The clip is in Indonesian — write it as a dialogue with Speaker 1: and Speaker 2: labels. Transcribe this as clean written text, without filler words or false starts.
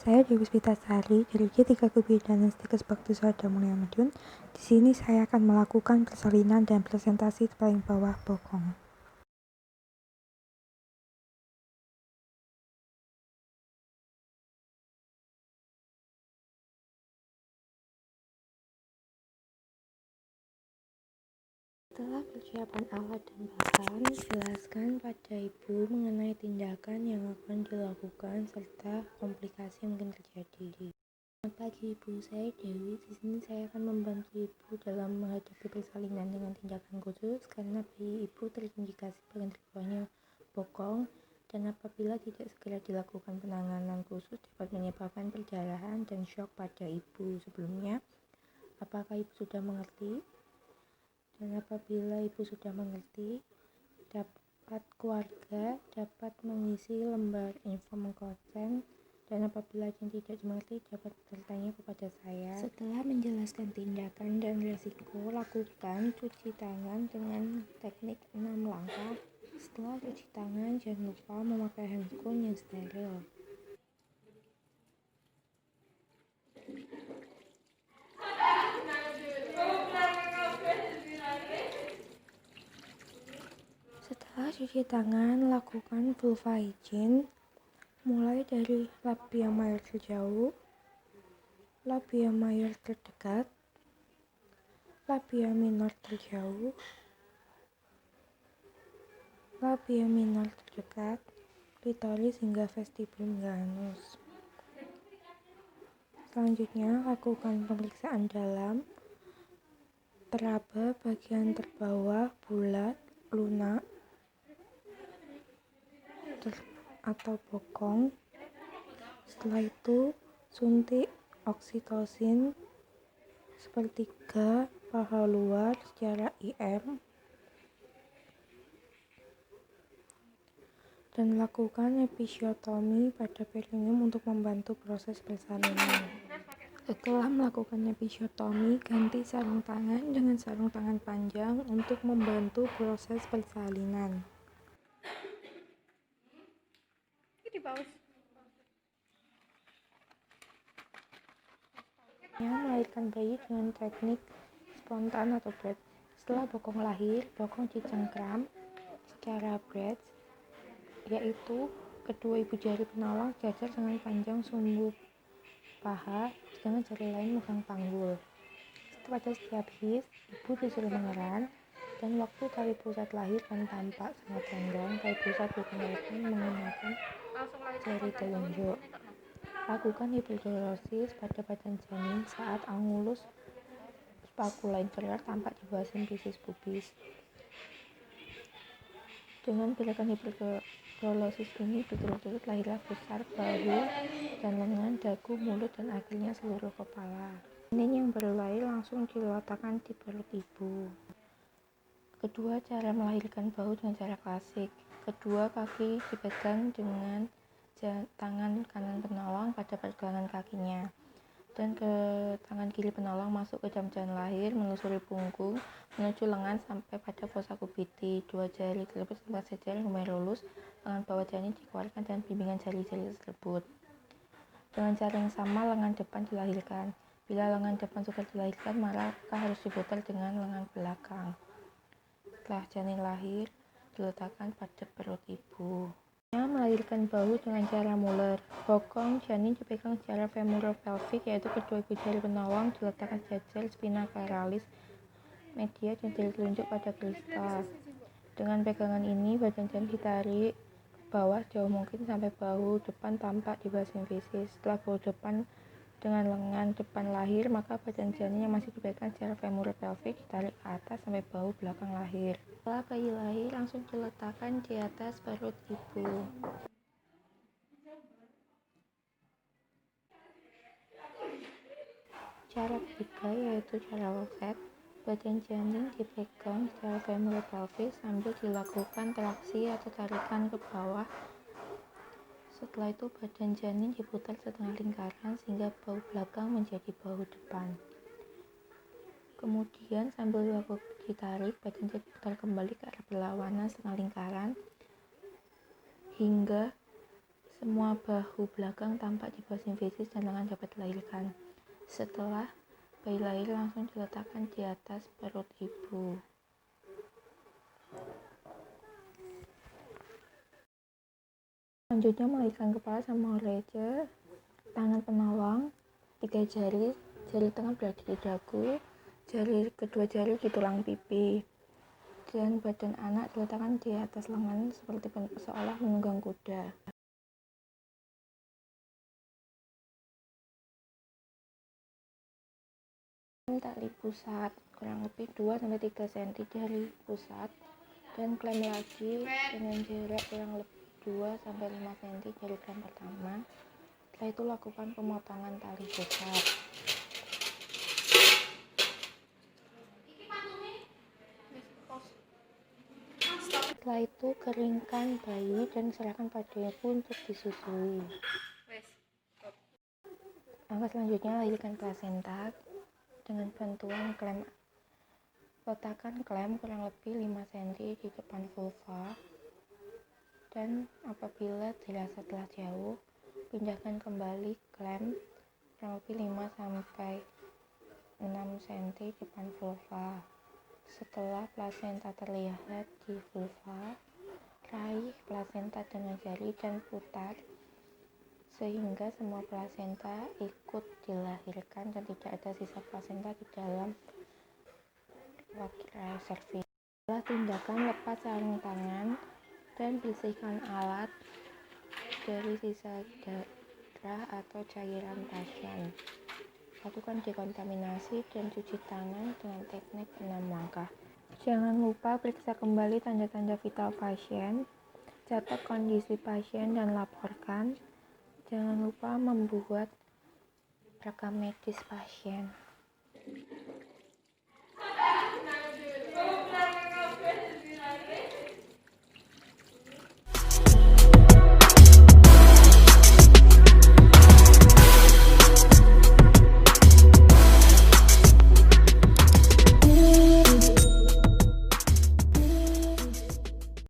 Speaker 1: Saya Dewi Sari dari G3 Kebidanan Stikes Bakti Sarda Mulia Madiun. Di sini saya akan melakukan persalinan dan presentasi paling bawah bokong. Setelah persiapan alat dan bahan, jelaskan pada Ibu mengenai tindakan yang akan dilakukan serta komplikasi yang mungkin terjadi. Selamat pagi Ibu, saya Dewi. Di sini saya akan membantu Ibu dalam menghadapi persalinan dengan tindakan khusus karena bayi Ibu terindikasi bagian terbawahnya bokong dan apabila tidak segera dilakukan penanganan khusus dapat menyebabkan perdarahan dan shock pada Ibu. Sebelumnya, apakah Ibu sudah mengerti? Dan apabila Ibu sudah mengerti, keluarga dapat mengisi lembar inform konsen, dan apabila yang tidak mengerti dapat bertanya kepada saya. Setelah menjelaskan tindakan dan risiko, lakukan cuci tangan dengan teknik 6 langkah. Setelah cuci tangan, jangan lupa memakai handphone yang steril. Setelah cuci tangan, lakukan vulva hygiene, mulai dari labia major terjauh, labia major terdekat, labia minor terjauh, labia minor terdekat, klitoris hingga vestibul hingga anus. Selanjutnya, lakukan pemeriksaan dalam, teraba bagian terbawah bulat, lunak, atau bokong. Setelah itu suntik oksitosin sepertiga paha luar secara IM dan lakukan episiotomi pada perineum untuk membantu proses persalinan. Setelah melakukan episiotomi, ganti sarung tangan dengan sarung tangan panjang untuk membantu proses persalinan. Melahirkan bayi dengan teknik spontan atau breast. Setelah bokong lahir, bokong dicengkram secara breast, yaitu kedua ibu jari penolong sejajar dengan panjang sumbu paha, dengan jari lain megang panggul. Pada setiap his, ibu disuruh mengeran, dan waktu tali pusat lahir dan tampak sangat renggang, tali pusat dikendalikan menggunakan jari telunjuk. Lakukan hiperglosis pada badan janin saat angulus spakula inferior tampak di bawah simfisis pubis. Dengan gerakan hiperglosis ini berturut-turut lahirlah besar bahu dan lengan, dagu, mulut, dan akhirnya seluruh kepala. Janin yang baru lahir langsung diletakkan di perut ibu. Kedua, cara melahirkan bahu dengan cara klasik. Kedua kaki dipegang dengan tangan kanan penolong pada pergelangan kakinya, dan ke tangan kiri penolong masuk ke dalam jalan lahir, menelusuri punggung, menuju lengan sampai pada fossa cubiti. Dua jari tersebut tempat sejajar humerulus, lengan bawah janin dikeluarkan dan bimbingan jari-jari tersebut. Dengan cara yang sama, lengan depan dilahirkan. Bila lengan depan sudah dilahirkan, maka harus diputar dengan lengan belakang. Setelah janin lahir, diletakkan pada perut ibu. Melahirkan bahu dengan cara Muller. Bokong janin dipegang secara femoro-pelvic, yaitu kedua ibu jari penolong diletakkan sejajar spina caeralis media dan jari telunjuk pada krista. Dengan pegangan ini, badan janin ditarik ke bawah jauh mungkin sampai bahu depan tampak di bawah simfisis. Setelah bahu depan dengan lengan depan lahir, maka badan janin yang masih dipegang secara femoro-pelvic ditarik ke atas sampai bahu belakang lahir. Setelah bayi lahir, langsung diletakkan di atas perut ibu. Cara ketiga yaitu cara Lowset. Badan janin dipegang secara femoro-pelvic sambil dilakukan traksi atau tarikan ke bawah. Setelah itu badan janin diputar setengah lingkaran sehingga bahu belakang menjadi bahu depan. Kemudian sambil ditarik, badan janin diputar kembali ke arah berlawanan setengah lingkaran hingga Semua bahu belakang tampak di bawah sintesis dan lengan dapat dilahirkan. Setelah bayi lahir langsung diletakkan di atas perut ibu. Selanjutnya melahirkan kepala sama leher, tangan penolong, 3 jari, jari tengah berada di dagu, kedua jari di tulang pipi, dan badan anak diletakkan di atas lengan seperti seolah menunggang kuda. Tali pusat kurang lebih 2-3 cm dari pusat dan klem lagi dengan jarak kurang lebih 2-5 cm dari klem pertama. Setelah itu lakukan pemotongan tali pusat. Setelah itu keringkan bayi dan serahkan pada ibu untuk disusui. Langkah selanjutnya lahirkan plasenta dengan bantuan klem. Letakkan klem kurang lebih 5 cm di depan vulva dan apabila dirasa telah jauh, pindahkan kembali klem kurang lebih 5-6 cm di depan vulva. Setelah plasenta terlihat di vulva, raih plasenta dengan jari dan putar sehingga semua plasenta ikut dilahirkan dan tidak ada sisa plasenta di dalam servis. Setelah tindakan, lepas sarung tangan dan bersihkan alat dari sisa darah atau cairan pasien. Lakukan dekontaminasi dan cuci tangan dengan teknik 6 langkah. Jangan lupa periksa kembali tanda-tanda vital pasien, catat kondisi pasien dan laporkan. Jangan lupa membuat rekam medis pasien.